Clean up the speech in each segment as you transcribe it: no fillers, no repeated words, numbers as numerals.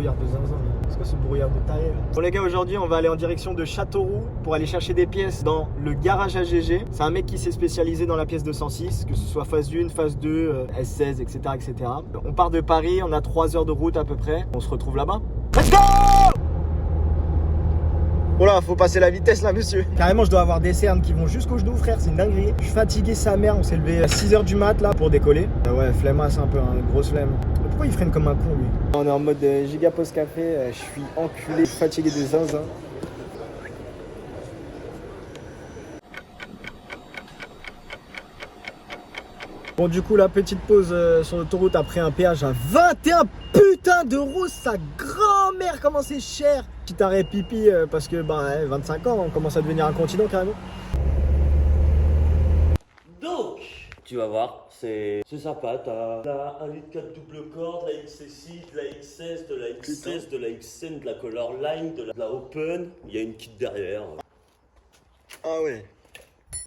brouillard de zinzin. C'est quoi ce brouillard de taré là? Bon les gars, aujourd'hui on va aller en direction de Châteauroux pour aller chercher des pièces dans le garage AGG. C'est un mec qui s'est spécialisé dans la pièce 206, que ce soit phase 1, phase 2, S16, etc., etc. On part de Paris, on a 3 heures de route à peu près. On se retrouve là-bas. Let's go! Oh là, faut passer la vitesse là, monsieur. Carrément, je dois avoir des cernes qui vont jusqu'au genou, frère. C'est une dinguerie. Je suis fatigué, sa mère. On s'est levé à 6 h du mat là pour décoller. Ouais, flemmasse un peu, hein, grosse flemme. Mais pourquoi il freine comme un con lui? On est en mode giga post café. Je suis enculé, je suis fatigué des zinzins. Bon, du coup, la petite pause sur l'autoroute après un péage à 21 putain d'euros. Sa grand-mère, comment c'est cher. Petit arrêt pipi parce que 25 ans, on commence à devenir un continent carrément. Donc, tu vas voir, c'est sympa. T'as la 1,4 litre double corde, la XC6, de la X16, de la X16, de la XN, de la Colorline, de la Open. Il y a une kit derrière. Ah ouais.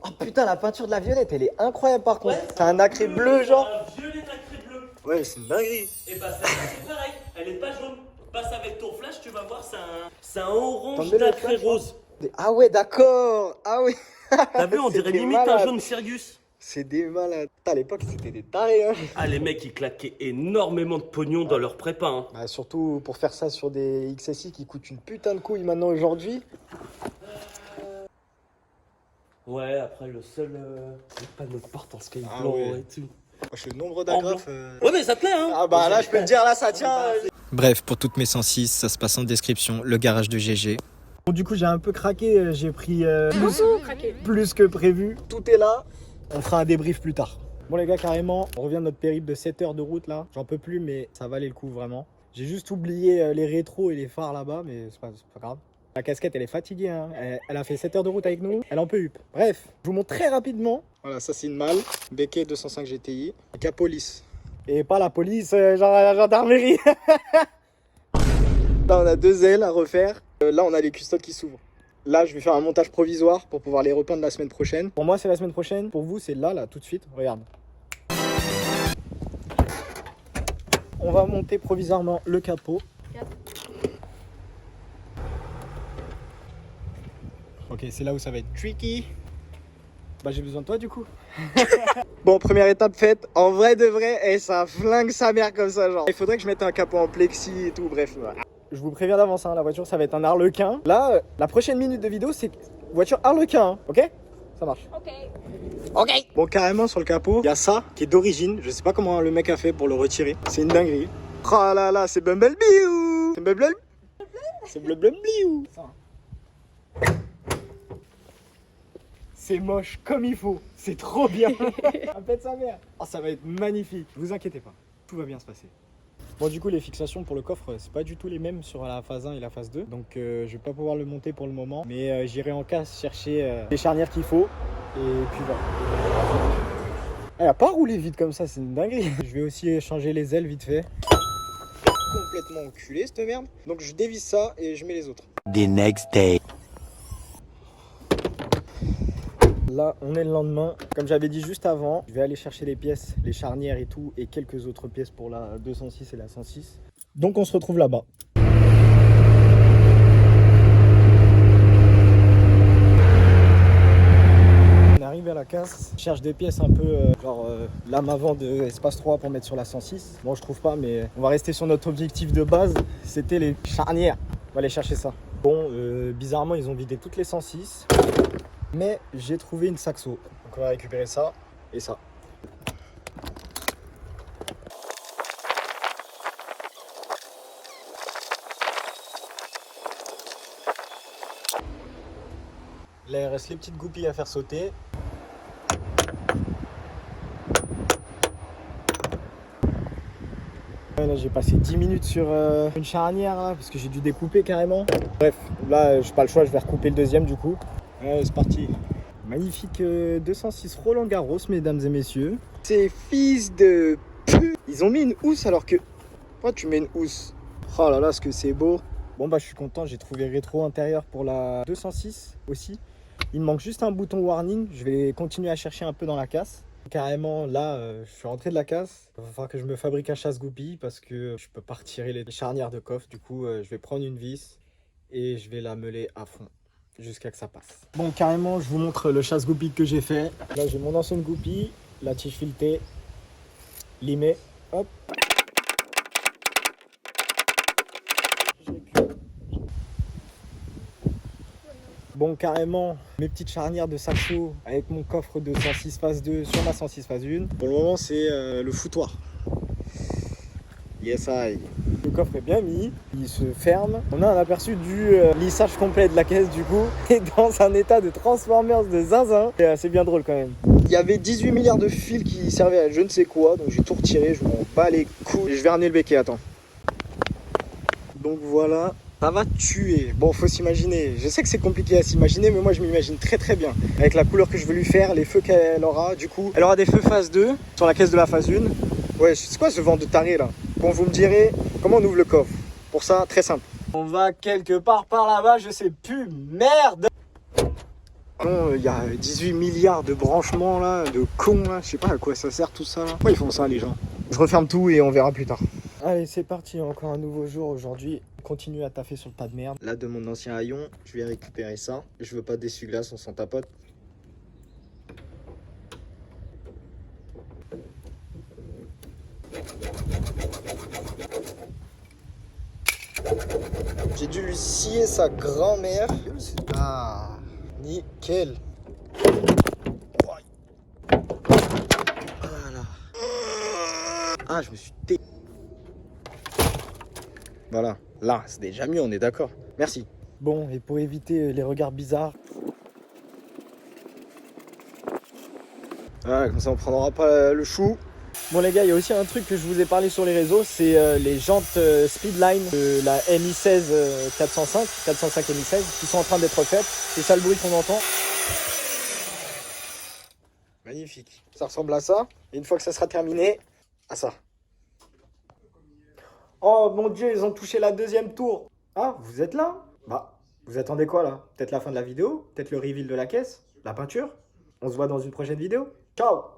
Oh putain, la peinture de la violette, elle est incroyable par contre. Ouais, c'est un nacré bleu genre. Un violet nacré bleu. Ouais, c'est une dinguerie. Et bah c'est pareil, elle est pas jaune. Passe avec ton flash, tu vas voir, c'est un orange T'en mets nacré le flash, rose. Ah ouais, d'accord. Ah oui. T'as vu, on dirait limite un jaune Sirius. C'est des malades. À l'époque, c'était des tarés. Hein. Ah, les mecs, ils claquaient énormément de pognon dans leur prépa. Hein. Bah, surtout pour faire ça sur des XSI qui coûtent une putain de couille maintenant aujourd'hui. Ouais, après le seul. C'est pas notre porte en sky Ah blanc ouais. et tout. Moi, je suis le nombre d'agrafes. Ouais, mais ça te plaît, hein? Ah bah là, je peux te dire, là, ça tient. Bref, pour toutes mes 106, ça se passe en description, le garage de GG. Bon, du coup, j'ai un peu craqué. J'ai pris plus que prévu. Tout est là. On fera un débrief plus tard. Bon, les gars, carrément, on revient de notre périple de 7 heures de route là. J'en peux plus, mais ça valait le coup vraiment. J'ai juste oublié les rétros et les phares là-bas, mais c'est pas grave. La casquette, elle est fatiguée. Hein. Elle a fait 7 heures de route avec nous. Elle en peut up. Bref, je vous montre très rapidement. Voilà, ça, c'est une malle. Becquet 205 GTI. Capot lisse. Et pas la police, genre la gendarmerie. Là, on a 2 ailes à refaire. Là, on a les custodes qui s'ouvrent. Là, je vais faire un montage provisoire pour pouvoir les repeindre la semaine prochaine. Pour moi, c'est la semaine prochaine. Pour vous, c'est là, tout de suite. Regarde. On va monter provisoirement le capot. Ok, c'est là où ça va être tricky. Bah, j'ai besoin de toi, du coup. Bon, première étape faite. En vrai de vrai, ça flingue sa mère comme ça, genre. Il faudrait que je mette un capot en plexi et tout, bref. Voilà. Je vous préviens d'avance, hein, la voiture, ça va être un Harlequin. Là, la prochaine minute de vidéo, c'est voiture Harlequin, hein, ok? Ça marche. Ok. Bon, carrément, sur le capot, il y a ça qui est d'origine. Je sais pas comment le mec a fait pour le retirer. C'est une dinguerie. Oh là là, c'est Bumblebee ou... C'est Bumblebee. C'est Bumblebee ou... C'est moche comme il faut. C'est trop bien. Ça pète sa mère. Oh, ça va être magnifique. Vous inquiétez pas. Tout va bien se passer. Bon, du coup, les fixations pour le coffre, c'est pas du tout les mêmes sur la phase 1 et la phase 2. Donc, je vais pas pouvoir le monter pour le moment. Mais j'irai en casse chercher les charnières qu'il faut. Et puis voilà. Elle a pas roulé vite comme ça, c'est une dinguerie. Je vais aussi changer les ailes vite fait. Complètement enculé cette merde. Donc, je dévisse ça et je mets les autres. The next day. Là, on est le lendemain. Comme j'avais dit juste avant, je vais aller chercher les pièces, les charnières et tout, et quelques autres pièces pour la 206 et la 106. Donc, on se retrouve là-bas. On est arrivé à la casse. Je cherche des pièces un peu, lame avant de Espace 3 pour mettre sur la 106. Bon, je trouve pas, mais on va rester sur notre objectif de base. C'était les charnières. On va aller chercher ça. Bon, bizarrement, ils ont vidé toutes les 106. Mais j'ai trouvé une saxo. Donc on va récupérer ça et ça. Là il reste les petites goupilles à faire sauter. Là j'ai passé 10 minutes sur une charnière là, parce que j'ai dû découper carrément. Bref, là j'ai pas le choix, je vais recouper le deuxième du coup. Ouais, c'est parti. Magnifique 206 Roland Garros, mesdames et messieurs. Ces fils de pute. Ils ont mis une housse alors que... Pourquoi tu mets une housse? Oh là là, ce que c'est beau. Bon bah je suis content, j'ai trouvé rétro intérieur pour la 206 aussi. Il me manque juste un bouton warning. Je vais continuer à chercher un peu dans la casse. Carrément, là, je suis rentré de la casse. Il va falloir que je me fabrique un chasse-goupille parce que je peux pas retirer les charnières de coffre. Du coup, je vais prendre une vis et je vais la meuler à fond jusqu'à que ça passe. Bon, carrément, je vous montre le chasse-goupille que j'ai fait. Là, j'ai mon ancienne goupille, la tige filetée, limée, hop. Bon, carrément, mes petites charnières de saxo avec mon coffre de 106 phase 2 sur ma 106 phase 1. Pour le moment, c'est le foutoir. Yes, I. Le coffre est bien mis, il se ferme. On a un aperçu du lissage complet de la caisse du coup, et dans un état de Transformers de zinzin. Et c'est bien drôle quand même. Il y avait 18 milliards de fils qui servaient à je ne sais quoi, donc j'ai tout retiré, je m'en bats les couilles. Je vais ramener le béquet, attends. Donc voilà. Ça va tuer. Bon, faut s'imaginer. Je sais que c'est compliqué à s'imaginer, mais moi je m'imagine très très bien. Avec la couleur que je veux lui faire, les feux qu'elle aura. Du coup, elle aura des feux phase 2 sur la caisse de la phase 1. Ouais, c'est quoi ce vent de taré là? Bon, vous me direz, comment on ouvre le coffre? Pour ça, très simple. On va quelque part par là-bas, je sais plus. Merde! Bon, il y a 18 milliards de branchements là, de cons là. Je sais pas à quoi ça sert tout ça là. Pourquoi ils font ça les gens? Je referme tout et on verra plus tard. Allez, c'est parti, encore un nouveau jour aujourd'hui. Continue à taffer sur le tas de merde. Là, de mon ancien haillon, je vais récupérer ça. Je veux pas d'essuie-glace, on s'en tapote. J'ai dû lui scier sa grand-mère. Ah, nickel. Voilà. Ah, je me suis té... Voilà, là, c'est déjà mieux, on est d'accord. Merci. Bon, et pour éviter les regards bizarres... Voilà, comme ça on prendra pas le chou. Bon les gars, il y a aussi un truc que je vous ai parlé sur les réseaux, c'est les jantes Speedline de la MI16 405 MI16 qui sont en train d'être faites. C'est ça le bruit qu'on entend. Magnifique. Ça ressemble à ça. Et une fois que ça sera terminé, à ça. Oh mon dieu, ils ont touché la deuxième tour. Ah, vous êtes là? Bah, vous attendez quoi là? Peut-être la fin de la vidéo? Peut-être le reveal de la caisse? La peinture? On se voit dans une prochaine vidéo? Ciao!